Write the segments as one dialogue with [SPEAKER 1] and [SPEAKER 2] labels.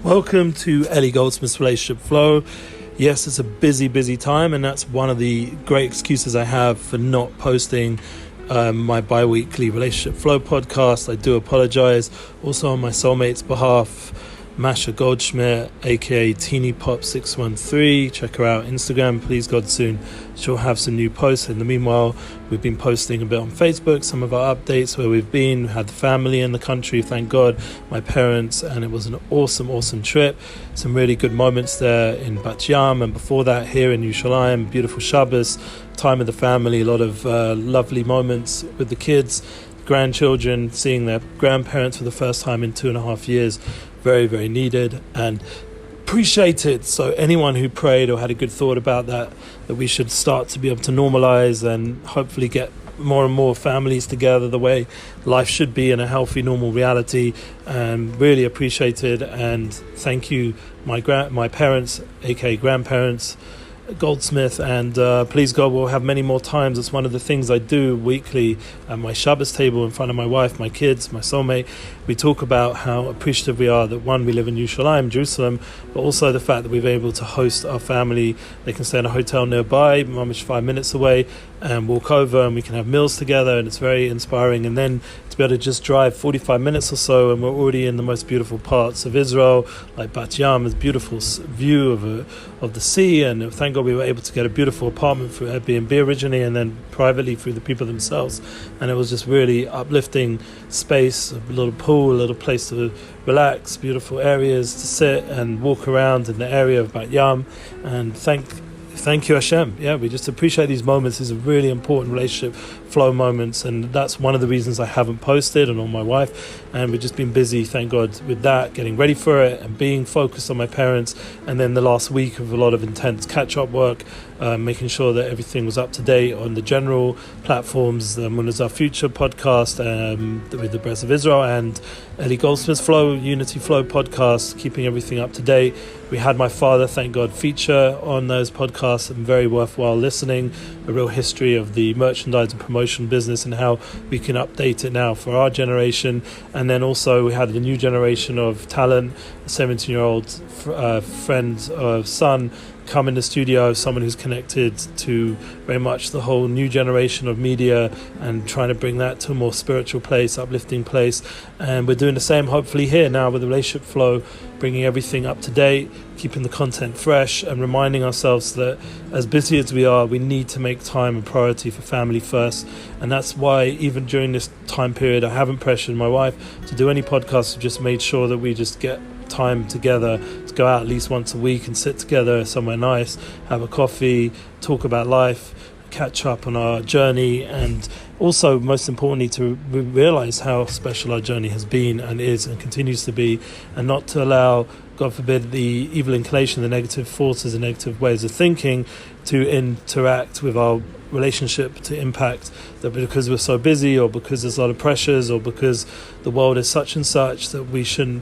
[SPEAKER 1] Welcome to Ellie Goldsmith's Relationship Flow. Yes, it's a busy time, and that's one of the great excuses I have for not posting my bi-weekly Relationship Flow podcast. I do apologize. Also on my soulmate's behalf, Masha Goldschmidt, aka Teeny Pop 613. Check her out Instagram. Please God, soon she'll have some new posts. In the meanwhile, we've been posting a bit on Facebook, some of our updates where we've been. We had the family in the country, thank God, my parents, and it was an awesome trip. Some really good moments there in Bat Yam, and before that here in Yerushalayim. Beautiful Shabbos, time with the family, a lot of lovely moments with the kids, grandchildren, seeing their grandparents for the first time in 2.5 years. Very needed and appreciated. So anyone who prayed or had a good thought about that we should start to be able to normalize and hopefully get more and more families together the way life should be in a healthy, normal reality, really appreciated. And thank you, my parents, aka grandparents, Goldsmith, and please God, we'll have many more times. It's one of the things I do weekly at my Shabbos table in front of my wife, my kids, my soulmate. We talk about how appreciative we are that one, we live in Yerushalayim, Jerusalem, but also the fact that we've been able to host our family. They can stay in a hotel nearby, mamish 5 minutes away, and walk over, and we can have meals together, and it's very inspiring. And then to be able to just drive 45 minutes or so, and we're already in the most beautiful parts of Israel, like Bat Yam, a beautiful view of the sea, and thank God we were able to get a beautiful apartment through Airbnb originally, and then privately through the people themselves. And it was just really uplifting space, a little pool, a little place to relax, beautiful areas to sit and walk around in the area of Bat Yam. And thank you, Hashem. Yeah, we just appreciate these moments. These are really important relationship flow moments, and that's one of the reasons I haven't posted, and on my wife. And we've just been busy, thank God, with that, getting ready for it and being focused on my parents. And then the last week of a lot of intense catch-up work, making sure that everything was up to date on the general platforms. When is our future podcast with the Breath of Israel and Ellie Goldsmith's Flow, Unity Flow podcast, keeping everything up to date. We had my father, thank God, feature on those podcasts, and very worthwhile listening. A real history of the merchandise and promotion business and how we can update it now for our generation. And then also we had a new generation of talent, a 17-year-old son come in the studio, someone who's connected to very much the whole new generation of media and trying to bring that to a more spiritual place, uplifting place. And we're doing the same hopefully here now with the Relationship Flow, bringing everything up to date, keeping the content fresh, and reminding ourselves that as busy as we are, we need to make time a priority for family first. And that's why even during this time period, I haven't pressured my wife to do any podcasts. I've just made sure that we just get time together to go out at least once a week and sit together somewhere nice, have a coffee, talk about life, catch up on our journey, and also most importantly to realize how special our journey has been and is and continues to be, and not to allow, God forbid, the evil inclination, the negative forces, the negative ways of thinking to interact with our relationship, to impact that because we're so busy, or because there's a lot of pressures, or because the world is such and such, that we shouldn't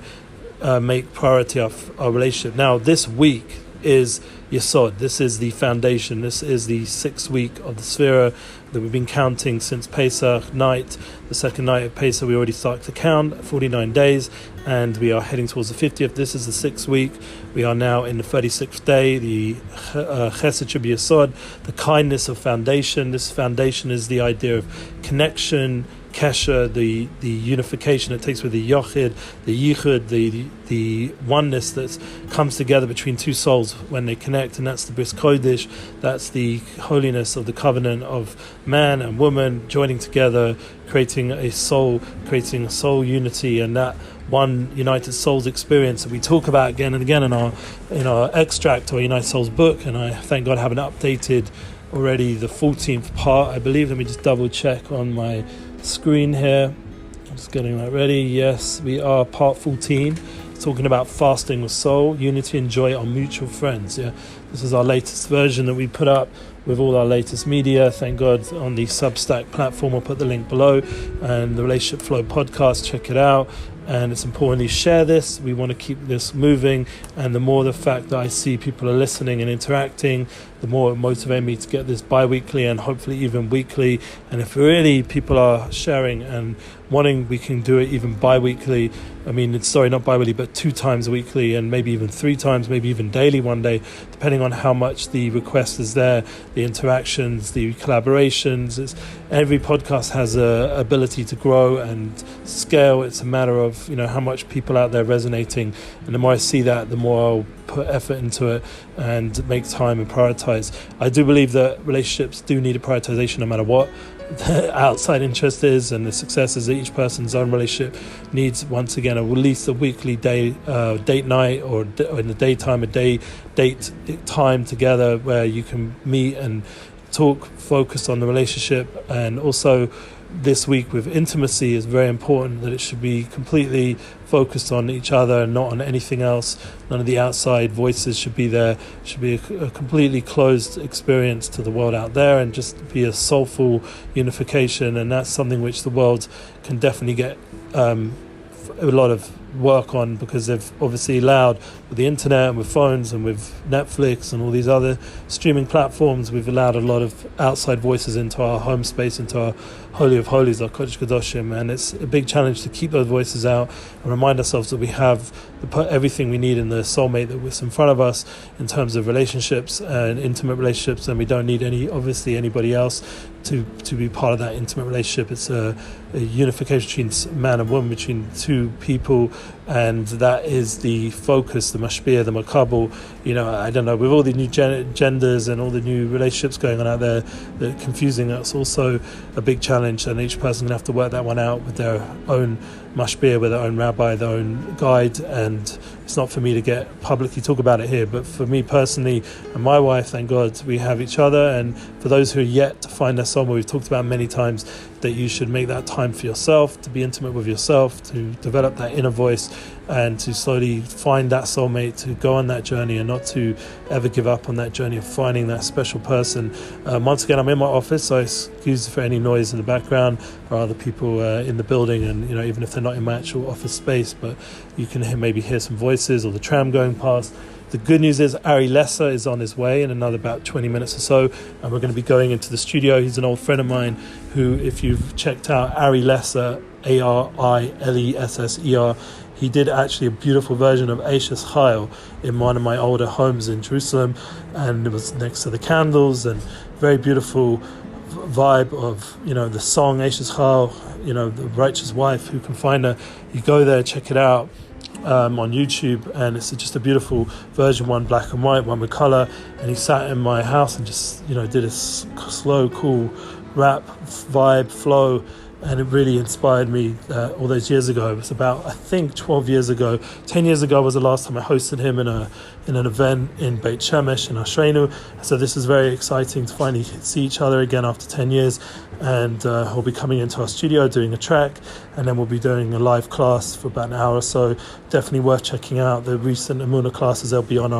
[SPEAKER 1] make priority of our relationship. Now, this week is Yesod. This is the foundation. This is the 6th week of the Sphira that we've been counting since Pesach night. The second night of Pesach, we already started to count 49 days, and we are heading towards the 50th. This is the 6th week. We are now in the 36th day, the Chesed Sheb'Yesod Yesod, the kindness of foundation. This foundation is the idea of connection, Kesher, the unification it takes with the Yochid, the Yichud, the oneness that comes together between two souls when they connect, and that's the Bris Kodesh. That's the holiness of the covenant of man and woman joining together, creating a soul unity, and that one United Souls experience that we talk about again and again in our extract or United Souls book. And I thank God haven't updated already the 14th part, I believe. Let me just double check on my screen here. I'm just getting that ready. Yes, we are part 14, talking about fasting with soul, unity and joy are mutual friends. Yeah, this is our latest version that we put up with all our latest media, thank God, on the Substack platform. I'll put the link below, and the Relationship Flow podcast, check it out. and it's important you share this. We want to keep this moving, and the more the fact that I see people are listening and interacting, the more it motivates me to get this bi-weekly and hopefully even weekly. And if really people are sharing and wanting, we can do it even bi-weekly. I mean, not bi-weekly, but 2 times weekly, and maybe even 3 times, maybe even daily one day, depending on how much the request is there, the interactions, the collaborations. Every podcast has a ability to grow and scale. It's a matter of, how much people out there resonating. And the more I see that, the more I'll put effort into it and make time and prioritize. I do believe that relationships do need a prioritization no matter what the outside interest is, and the successes that each person's own relationship needs. Once again, at least a weekly date night, or in the daytime, date time together where you can meet and talk, focus on the relationship. And also this week with intimacy is very important, that it should be completely focused on each other and not on anything else. None of the outside voices should be there. It should be a completely closed experience to the world out there, and just be a soulful unification. And that's something which the world can definitely get a lot of work on, because they've obviously allowed, with the internet and with phones and with Netflix and all these other streaming platforms, we've allowed a lot of outside voices into our home space, into our Holy of Holies, our Kodesh Kadoshim. And it's a big challenge to keep those voices out and remind ourselves that we have everything we need in the soulmate that's in front of us in terms of relationships and intimate relationships, and we don't need anybody else to be part of that intimate relationship. It's a unification between man and woman, between 2 people, and that is the focus, the mashpia, the makabel. I don't know, with all the new genders and all the new relationships going on out there, that confusing, that's also a big challenge, and each person can have to work that one out with their own mashpia, with their own rabbi, their own guide. And it's not for me to get publicly talk about it here, but for me personally and my wife, thank God we have each other. And for those who are yet to find their soulmate, we've talked about many times that you should make that time for yourself, to be intimate with yourself, to develop that inner voice, and to slowly find that soulmate, to go on that journey, and not to ever give up on that journey of finding that special person. Once again, I'm in my office, so excuse for any noise in the background or other people in the building, and even if they're not in my actual office space, but you can maybe hear some voices or the tram going past. The good news is Ari Lesser is on his way in another about 20 minutes or so, and we're going to be going into the studio. He's an old friend of mine who, if you've checked out Ari Lesser, Arilesser, he did actually a beautiful version of Eishes Chayil in one of my older homes in Jerusalem, and it was next to the candles, and very beautiful vibe of the song Eishes Chayil, the righteous wife. Who can find her? You go there, check it out. On YouTube, and it's just a beautiful version, one black and white, one with color. And he sat in my house and just did a slow, cool rap vibe flow, and it really inspired me all those years ago. It was about, I think, 12 years ago. 10 years ago was the last time I hosted him in an event in Beit Shemesh in Ashreinu. So this is very exciting to finally see each other again after 10 years. And he'll be coming into our studio doing a track, and then we'll be doing a live class for about an hour or so. Definitely worth checking out the recent Emunah classes. They'll be on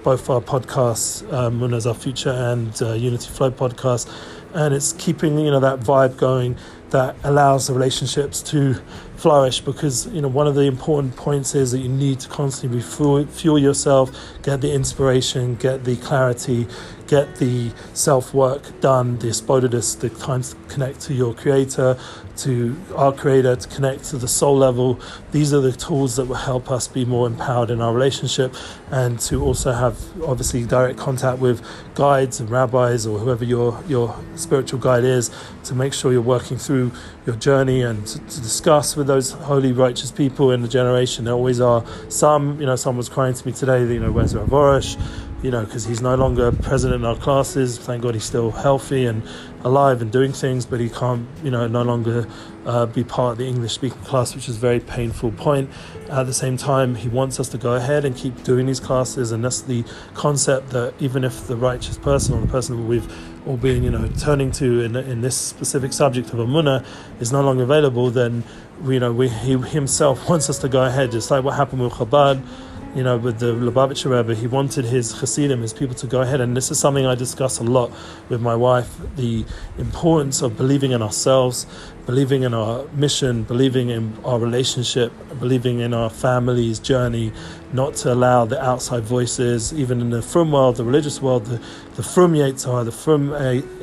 [SPEAKER 1] both our podcasts, Emunah's Our Future and Unity Flow podcast. And it's keeping that vibe going that allows the relationships to flourish, because one of the important points is that you need to constantly fuel yourself, get the inspiration, get the clarity, get the self-work done, the asbodedus, the time to connect to your creator, to our creator, to connect to the soul level. These are the tools that will help us be more empowered in our relationship, and to also have obviously direct contact with guides and rabbis or whoever your spiritual guide is, to make sure you're working through your journey, and to discuss with those holy righteous people in the generation. There always are some. Someone was crying to me today that where's Rav Arush, because he's no longer president in our classes. Thank God he's still healthy and alive and doing things, but he can't no longer be part of the English speaking class, which is a very painful point. At the same time, he wants us to go ahead and keep doing these classes, and that's the concept, that even if the righteous person, or the person that we've all been turning to in this specific subject of Emunah, is no longer available, then he himself wants us to go ahead, just like what happened with Chabad. with the Lubavitcher Rebbe, he wanted his Hasidim, his people, to go ahead. And this is something I discuss a lot with my wife, the importance of believing in ourselves, believing in our mission, believing in our relationship, believing in our family's journey, not to allow the outside voices, even in the frum world, the religious world, the frum Yetzirah, the frum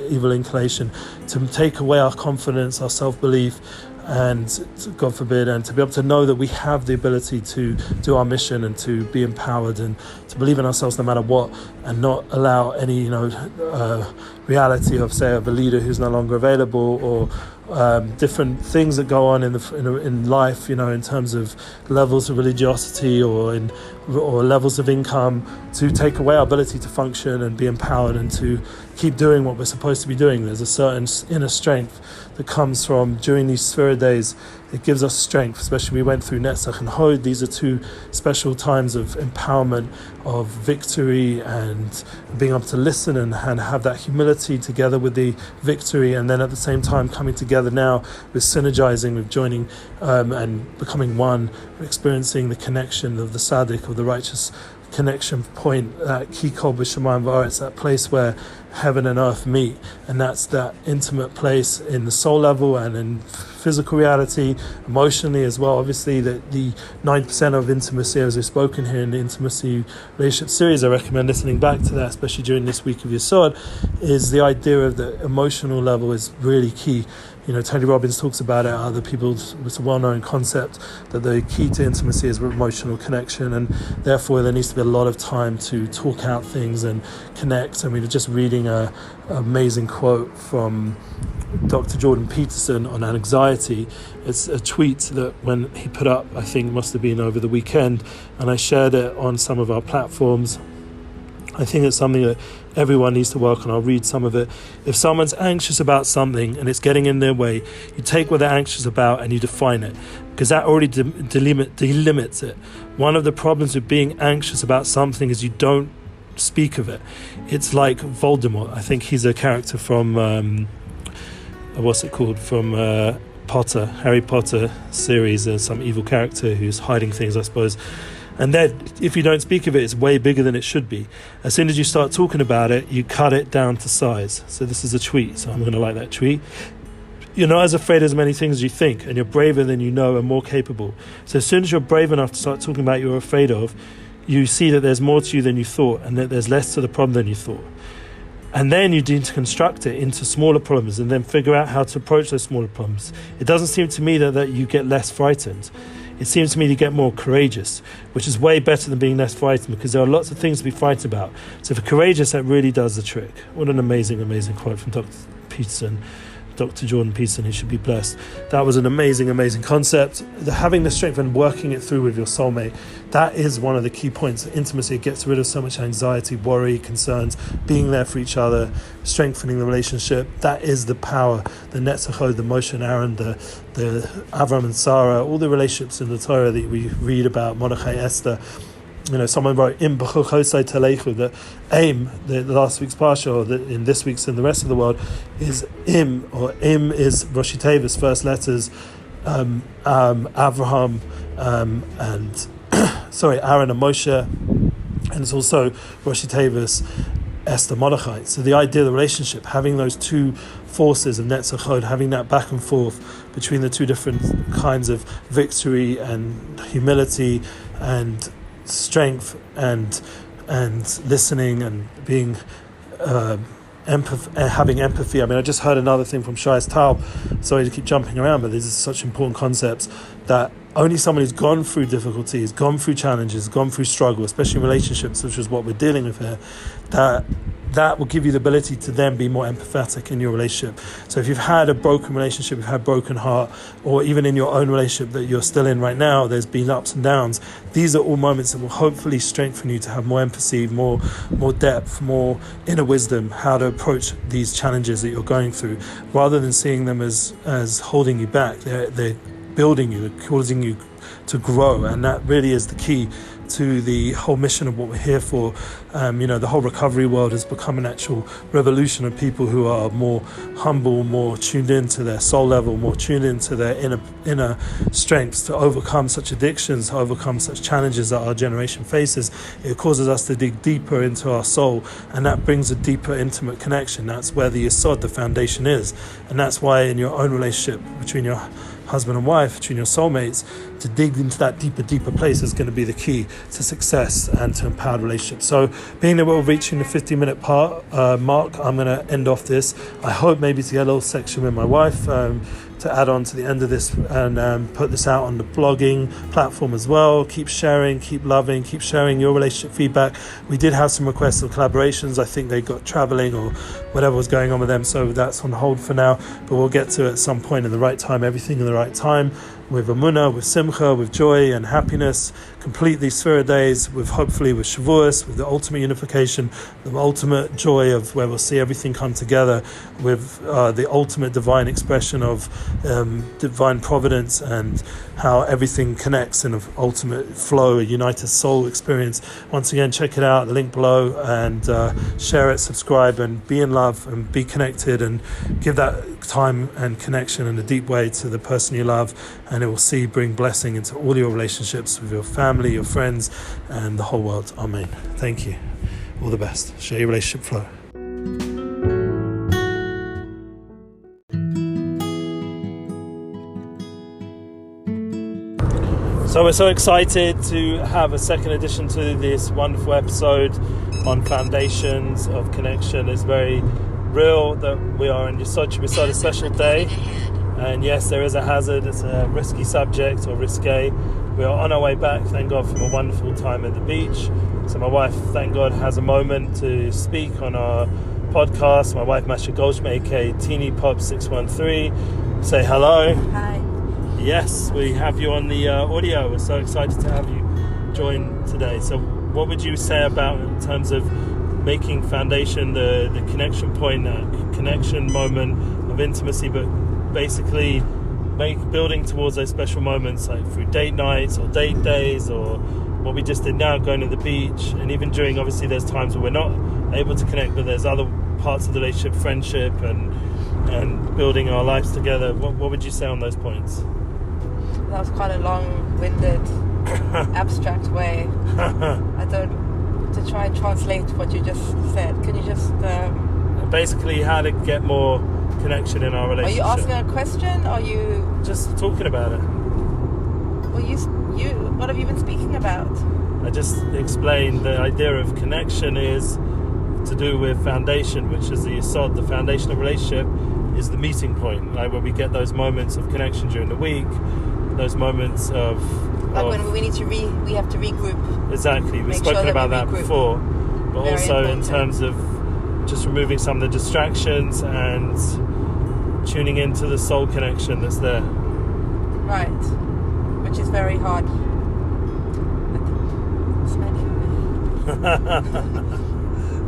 [SPEAKER 1] evil inclination, to take away our confidence, our self-belief, and God forbid, and to be able to know that we have the ability to do our mission and to be empowered and to believe in ourselves no matter what, and not allow any reality of, say, of a leader who's no longer available, or different things that go on in life, in terms of levels of religiosity or levels of income, to take away our ability to function and be empowered and to keep doing what we're supposed to be doing. There's a certain inner strength that comes from during these Sphira days. It gives us strength, especially we went through Netzach and Hod. These are two special times of empowerment, of victory, and being able to listen and have that humility together with the victory, and then at the same time coming together now with synergizing, with joining and becoming one, experiencing the connection of the Tzaddik, of the righteous connection point, that Kikol b'Shamayim v'Aretz, that place where heaven and earth meet, and that's that intimate place in the soul level and in physical reality, emotionally as well. Obviously, the 9% of intimacy, as we've spoken here in the intimacy relationship series, I recommend listening back to that, especially during this week of Yesod, is the idea of the emotional level is really key. Tony Robbins talks about it. Other people, it's a well-known concept that the key to intimacy is emotional connection, and therefore there needs to be a lot of time to talk out things and connect. Just reading an amazing quote from Dr. Jordan Peterson on anxiety. It's a tweet that when he put up, I think must have been over the weekend, and I shared it on some of our platforms. I think it's something that everyone needs to work on. I'll read some of it. If someone's anxious about something and it's getting in their way, you take what they're anxious about and you define it, because that already delimits it. One of the problems with being anxious about something is you don't speak of it. It's like Voldemort. I think he's a character from Potter, Harry Potter series. There's some evil character who's hiding things, I suppose. And then, if you don't speak of it, it's way bigger than it should be. As soon as you start talking about it, you cut it down to size. So this is a tweet, so I'm going to like that tweet. You're not as afraid of as many things as you think, and you're braver than you know and more capable. So as soon as you're brave enough to start talking about what you're afraid of, you see that there's more to you than you thought, and that there's less to the problem than you thought. And then you need to construct it into smaller problems and then figure out how to approach those smaller problems. It doesn't seem to me that you get less frightened. It seems to me you get more courageous, which is way better than being less frightened, because there are lots of things to be frightened about. So for courageous, that really does the trick. What an amazing, amazing quote from Dr. Jordan Peterson, who should be blessed. That was an amazing, amazing concept. Having the strength and working it through with your soulmate, that is one of the key points. Intimacy, it gets rid of so much anxiety, worry, concerns, being there for each other, strengthening the relationship. That is the power. The Netzach, the Moshe and Aaron, the Avram and Sarah, all the relationships in the Torah that we read about, Mordechai, Esther. Someone wrote Im b'chuchosai telechu. The aim, the last week's parsha, or in this week's and the rest of the world, is Im, or Im is Rosh Tevis, first letters, Avraham and Aaron and Moshe, and it's also Rosh Tevis, Esther, Mordechai. So the idea of the relationship, having those two forces of Netzach Hod, having that back and forth between the two different kinds of victory and humility and strength and listening and being having empathy. I just heard another thing from Shai's Tal. Sorry to keep jumping around, but these are such important concepts that only someone who's gone through difficulties, gone through challenges, gone through struggle, especially in relationships, which is what we're dealing with here, that will give you the ability to then be more empathetic in your relationship. So if you've had a broken relationship, you've had a broken heart, or even in your own relationship that you're still in right now, there's been ups and downs. These are all moments that will hopefully strengthen you to have more empathy, more depth, more inner wisdom, how to approach these challenges that you're going through, rather than seeing them as holding you back. They're building you, causing you to grow, and that really is the key to the whole mission of what we're here for. The whole recovery world has become an actual revolution of people who are more humble, more tuned into their soul level, more tuned into their inner strengths to overcome such addictions, to overcome such challenges that our generation faces. It causes us to dig deeper into our soul, and that brings a deeper, intimate connection. That's where the yesod, the foundation, is. And that's why in your own relationship between your husband and wife, between your soulmates, to dig into that deeper place is going to be the key to success and to empowered relationships. So being that we're reaching the 50-minute mark, I'm going to end off this. I hope maybe to get a little section with my wife to add on to the end of this and put this out on the blogging platform as well. Keep sharing, keep loving, keep sharing your relationship feedback. We did have some requests of collaborations. I think they got traveling or whatever was going on with them, so that's on hold for now, but we'll get to it at some point in the right time, everything in the right time, with Amunah, with Simcha, with joy and happiness, complete these Sphira days, with hopefully with Shavuos, with the ultimate unification, the ultimate joy of where we'll see everything come together, with the ultimate divine expression of divine providence and how everything connects in an ultimate flow, a united soul experience. Once again, check it out, the link below, and share it, subscribe, and be in love and be connected, and give that time and connection in a deep way to the person you love, and it will bring blessing into all your relationships with your family, your friends, and the whole world. Amen. Thank you. All the best. Share your relationship flow. So we're so excited to have a second edition to this wonderful episode on foundations of connection. It's very real that we are in such a special day. And yes, there is a hazard. It's a risky subject, or risque. We are on our way back, thank God, from a wonderful time at the beach. So my wife, thank God, has a moment to speak on our podcast. My wife, Masha, aka Teeny Pop 613. Say hello.
[SPEAKER 2] Hi.
[SPEAKER 1] Yes, we have you on the audio. We're so excited to have you join today. So what would you say about, in terms of making foundation the connection point, connection moment of intimacy, but basically building towards those special moments, like through date nights or date days, or what we just did now, going to the beach, and even during, obviously there's times where we're not able to connect, but there's other parts of the relationship, friendship and building our lives together. What would you say on those points?
[SPEAKER 2] That was quite a long-winded, abstract way. To try and translate what you just said. Can you just...
[SPEAKER 1] Basically, how to get more connection in our relationship.
[SPEAKER 2] Are you asking a question, or are you...
[SPEAKER 1] Just talking about it.
[SPEAKER 2] Well, you what have you been speaking about?
[SPEAKER 1] I just explained the idea of connection is to do with foundation, which is the yesod, the foundation of relationship, is the meeting point. Like when we get those moments of connection during the week, those moments of...
[SPEAKER 2] when we need to we have to regroup.
[SPEAKER 1] Exactly, we've spoken about that before. But very also important. In terms of just removing some of the distractions and tuning into the soul connection that's there.
[SPEAKER 2] Right, which is very hard.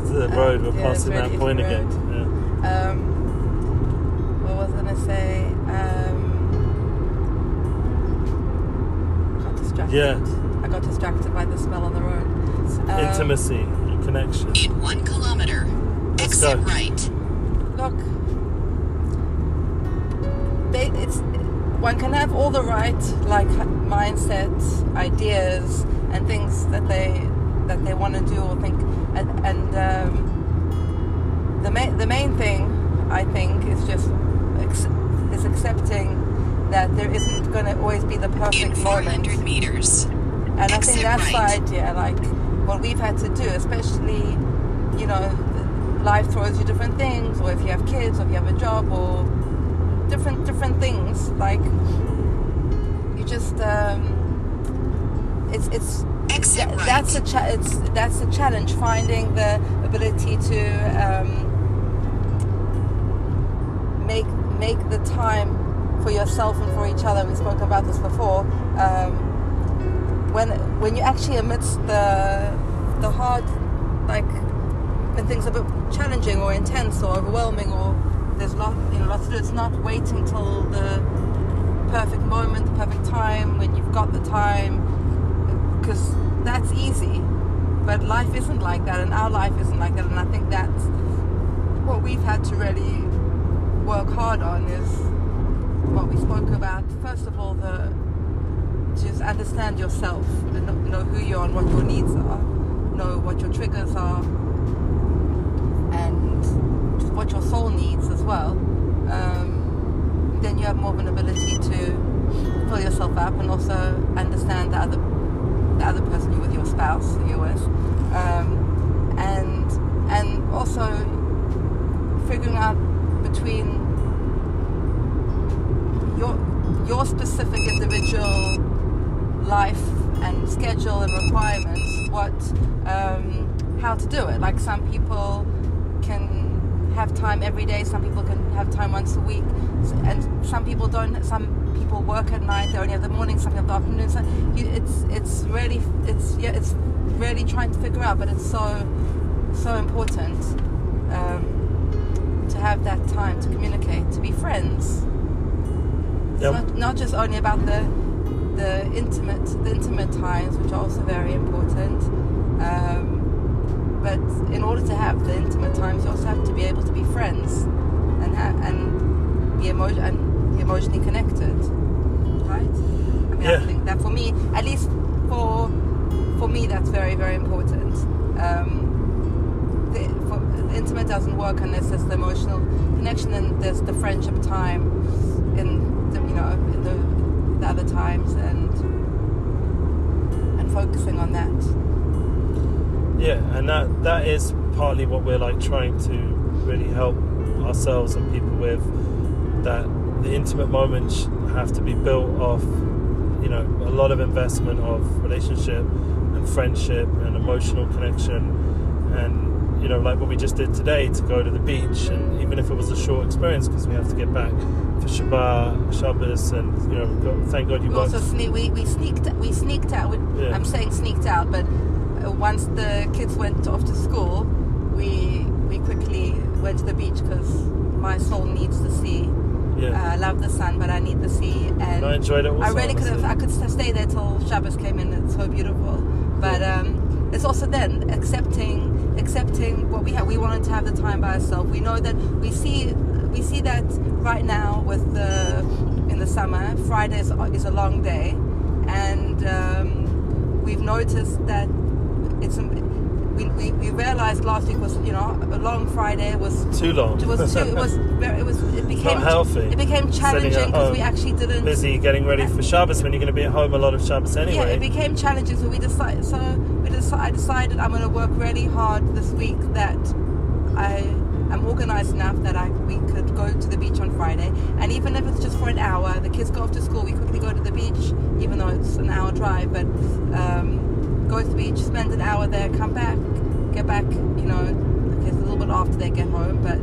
[SPEAKER 1] It's the road, we're passing that point again. Yeah.
[SPEAKER 2] What was I going to say? Got distracted.
[SPEAKER 1] Yeah.
[SPEAKER 2] I got distracted by the smell on the road.
[SPEAKER 1] Intimacy and connection.
[SPEAKER 3] In 1 kilometer, exit right.
[SPEAKER 2] Look, one can have all the right mindsets, ideas, and things that they want to do or think, and the main thing, I think, is just is accepting that there isn't going to always be the perfect
[SPEAKER 3] in 400
[SPEAKER 2] moment.
[SPEAKER 3] meters.
[SPEAKER 2] And I think that's
[SPEAKER 3] right.
[SPEAKER 2] the idea, like what we've had to do, especially, life throws you different things, or if you have kids, or if you have a job, or different things, like you just it's
[SPEAKER 3] exit right.
[SPEAKER 2] That's a challenge, finding the ability to make the time for yourself and for each other. We spoke about this before. When you're actually amidst the hard, like when things are a bit challenging or intense or overwhelming, or there's lots to do. It's not waiting till the perfect moment, the perfect time, when you've got the time. because that's easy, but life isn't like that, and our life isn't like that, and I think that's what we've had to really work hard on, is what we spoke about. First of all, just understand yourself and know who you are and what your needs are, know what your triggers are, and what your soul needs as well. Then you have more of an ability to fill yourself up, and also understand the other person you're with, your spouse you're with, and also figuring out between your specific individual life and schedule and requirements, how to do it. Like, some people can have time every day, some people can have time once a week, and some people don't. Some people work at night, they only have the morning, some have the afternoon. So it's really trying to figure out, but it's so important to have that time to communicate, to be friends.
[SPEAKER 1] Yep.
[SPEAKER 2] It's not just only about the intimate times, which are also very important. But in order to have the intimate times, you also have to be able to be friends and be emotionally connected, right? I mean,
[SPEAKER 1] Yeah.
[SPEAKER 2] I think that for me, at least for me, that's very, very important. The intimate doesn't work unless there's the emotional connection, and there's the friendship time in the other times, and focusing on that.
[SPEAKER 1] Yeah, and that is partly what we're like trying to really help ourselves and people with, that the intimate moments have to be built off, a lot of investment of relationship and friendship and emotional connection, and like what we just did today, to go to the beach, and even if it was a short experience, because we have to get back for Shabbos, and thank God you
[SPEAKER 2] We
[SPEAKER 1] both.
[SPEAKER 2] also we sneaked out.
[SPEAKER 1] Yeah.
[SPEAKER 2] I'm saying sneaked out, but once the kids went off to school, we quickly went to the beach, because my soul needs the sea.
[SPEAKER 1] Yeah.
[SPEAKER 2] I love the sun, but I need the sea, and
[SPEAKER 1] I enjoyed it also,
[SPEAKER 2] I really
[SPEAKER 1] honestly.
[SPEAKER 2] I could stay there till Shabbos came in. It's so beautiful, but it's also then accepting what we have. We wanted to have the time by ourselves. We know that we see that right now in the summer, Friday is a long day, and we've noticed that we realized last week was a long Friday was
[SPEAKER 1] Too long.
[SPEAKER 2] It became
[SPEAKER 1] Not healthy.
[SPEAKER 2] It became challenging
[SPEAKER 1] Sitting at
[SPEAKER 2] because
[SPEAKER 1] home,
[SPEAKER 2] we actually didn't
[SPEAKER 1] busy getting ready for Shabbos when you're going to be at home a lot of Shabbos anyway.
[SPEAKER 2] Yeah, it became challenging. So I decided I'm going to work really hard this week, that I'm organized enough that we could go to the beach on Friday, and even if it's just for an hour, the kids go off to school, we quickly go to the beach, even though it's an hour drive, but go to the beach, spend an hour there, come back, get back, it's a little bit after they get home, but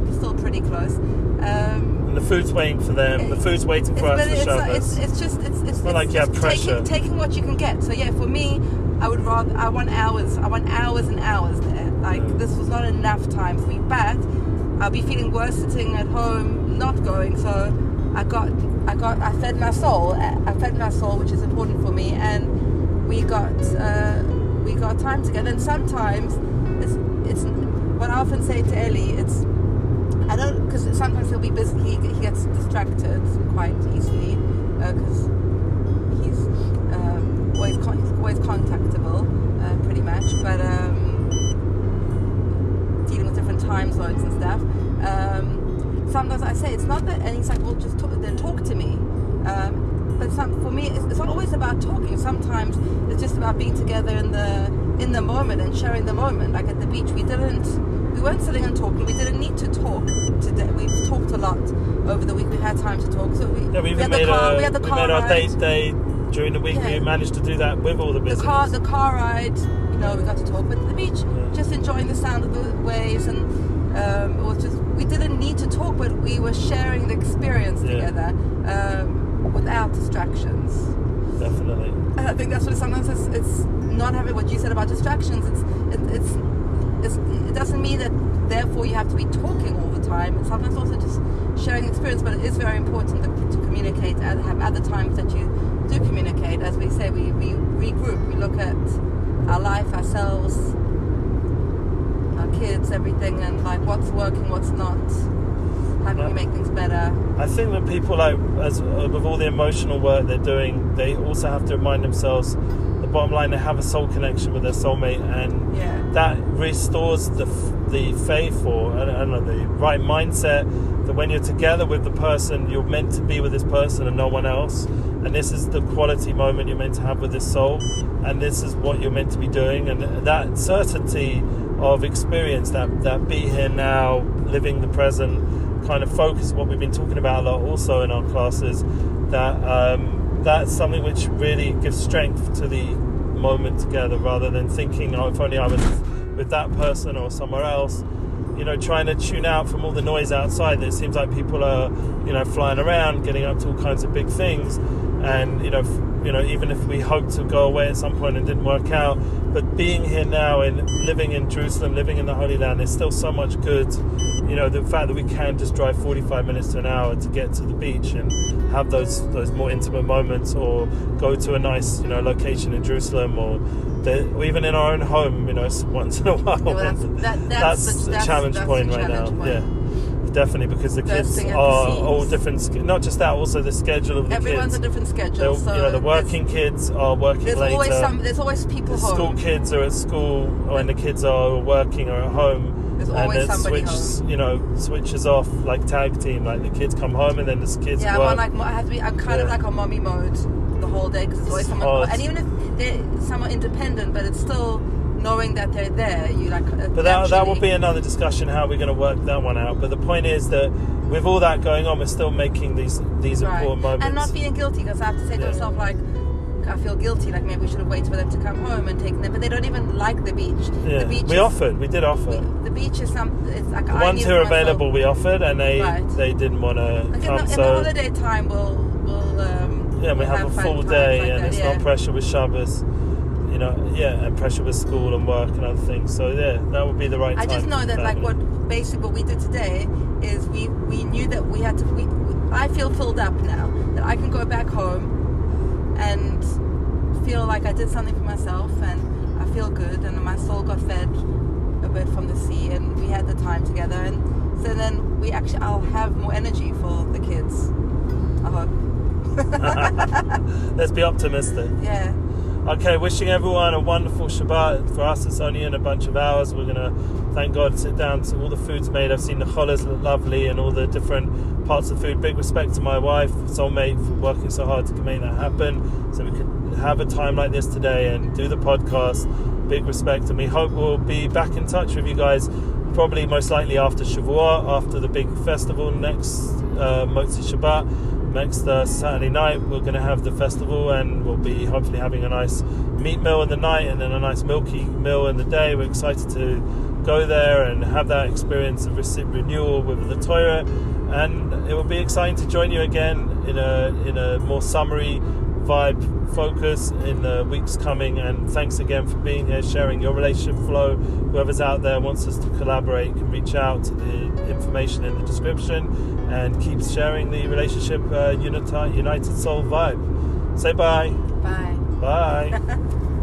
[SPEAKER 2] it's still pretty close.
[SPEAKER 1] And the food's waiting for them. The food's waiting for us for Shabbos.
[SPEAKER 2] It's
[SPEAKER 1] not like you have pressure.
[SPEAKER 2] Taking what you can get. So yeah, for me, I want hours and hours there. Like, this was not enough time for me, but I'll be feeling worse sitting at home not going. So I fed my soul, which is important for me, and we got time together. And sometimes it's what I often say to Ellie, because sometimes he'll be busy, he gets distracted quite easily, because he's always contactable, pretty much, but dealing with different time zones and stuff. Sometimes I say it's not that, and he's like, well, just talk to me. But for me, it's not always about talking. Sometimes it's just about being together in the moment and sharing the moment. Like at the beach, we weren't sitting and talking. We didn't need to talk today. We've talked a lot over the week. We've had time to talk. So we had the car
[SPEAKER 1] made our
[SPEAKER 2] ride.
[SPEAKER 1] date day during the week.
[SPEAKER 2] Yeah.
[SPEAKER 1] We managed to do that with all the business.
[SPEAKER 2] The car ride. We got to talk. But at the beach, just enjoying the sound of the waves, and it was just, we didn't need to talk, but we were sharing the experience together. Without distractions.
[SPEAKER 1] Definitely.
[SPEAKER 2] And I think that's what sometimes it's not having what you said about distractions. It doesn't mean that therefore you have to be talking all the time. It's sometimes also just sharing experience, but it is very important to communicate and have other times that you do communicate. as we say, we regroup. We look at our life, ourselves, our kids, everything, and like what's working, what's not. How can we make things better?
[SPEAKER 1] I think that people, like, as with all the emotional work they're doing, they also have to remind themselves, the bottom line, they have a soul connection with their soulmate, and that restores the faith, or I don't know, the right mindset, that when you're together with the person, you're meant to be with this person and no one else, and this is the quality moment you're meant to have with this soul, and this is what you're meant to be doing. And that certainty of experience, that be here now, living the present kind of focus, what we've been talking about a lot also in our classes, that's something which really gives strength to the moment together, rather than thinking, oh, if only I was with that person or somewhere else, trying to tune out from all the noise outside. It seems like people are, flying around, getting up to all kinds of big things, and even if we hoped to go away at some point and didn't work out, but being here now and living in Jerusalem, living in the Holy Land, there's still so much good. The fact that we can just drive 45 minutes to an hour to get to the beach and have those more intimate moments, or go to a nice location in Jerusalem, or even in our own home, once in a while.
[SPEAKER 2] Yeah,
[SPEAKER 1] that's the challenge point right now. Yeah. Definitely, because the kids are all different. Not just that, also the schedule of the
[SPEAKER 2] Everyone's
[SPEAKER 1] kids.
[SPEAKER 2] a different schedule. So
[SPEAKER 1] the working kids are working later.
[SPEAKER 2] There's always people
[SPEAKER 1] the
[SPEAKER 2] home.
[SPEAKER 1] School kids are at school when the kids are working or at home.
[SPEAKER 2] There's always somebody home.
[SPEAKER 1] Switches off, like tag team. Like the kids come home and then the kids work.
[SPEAKER 2] I'm kind of like on mommy mode the whole day, because there's always someone home. And even if they're somewhat independent, but it's still knowing that they're there, you like.
[SPEAKER 1] But that will be another discussion, how we're going to work that one out. But the point is that with all that going on, we're still making these important moments,
[SPEAKER 2] and not feeling guilty, because I have to say to myself, like, I feel guilty, like maybe we should have waited for them to come home and taken them, but they don't even like the beach.
[SPEAKER 1] Yeah.
[SPEAKER 2] The beach
[SPEAKER 1] we did offer.
[SPEAKER 2] The beach is it's like
[SPEAKER 1] the ones who are available, we offered, and they didn't want to come.
[SPEAKER 2] In the holiday time, we'll
[SPEAKER 1] we have a full day, like and it's not pressure with Shabbos. And pressure with school and work and other things. So that would be the right time.
[SPEAKER 2] I just know that like what we did today is we knew that we had to. I feel filled up now, that I can go back home and feel like I did something for myself, and I feel good, and my soul got fed a bit from the sea, and we had the time together, and so then I'll have more energy for the kids, I hope.
[SPEAKER 1] Let's be optimistic.
[SPEAKER 2] Yeah.
[SPEAKER 1] Okay, wishing everyone a wonderful Shabbat. For us, it's only in a bunch of hours. We're going to, thank God, sit down to all the food's made. I've seen the cholas look lovely and all the different parts of food. Big respect to my wife, soulmate, for working so hard to make that happen, so we could have a time like this today and do the podcast. Big respect, and we hope we'll be back in touch with you guys, probably most likely after Shavuot, after the big festival next Motzi Shabbat. Next Saturday night we're going to have the festival, and we'll be hopefully having a nice meat meal in the night and then a nice milky meal in the day. We're excited to go there and have that experience of renewal with the Torah, and it will be exciting to join you again in a more summery vibe focus in the weeks coming. And thanks again for being here, sharing your relationship flow. Whoever's out there wants us to collaborate can reach out to the information in the description, and keep sharing the relationship United Soul vibe. Say bye.
[SPEAKER 2] Bye.
[SPEAKER 1] Bye.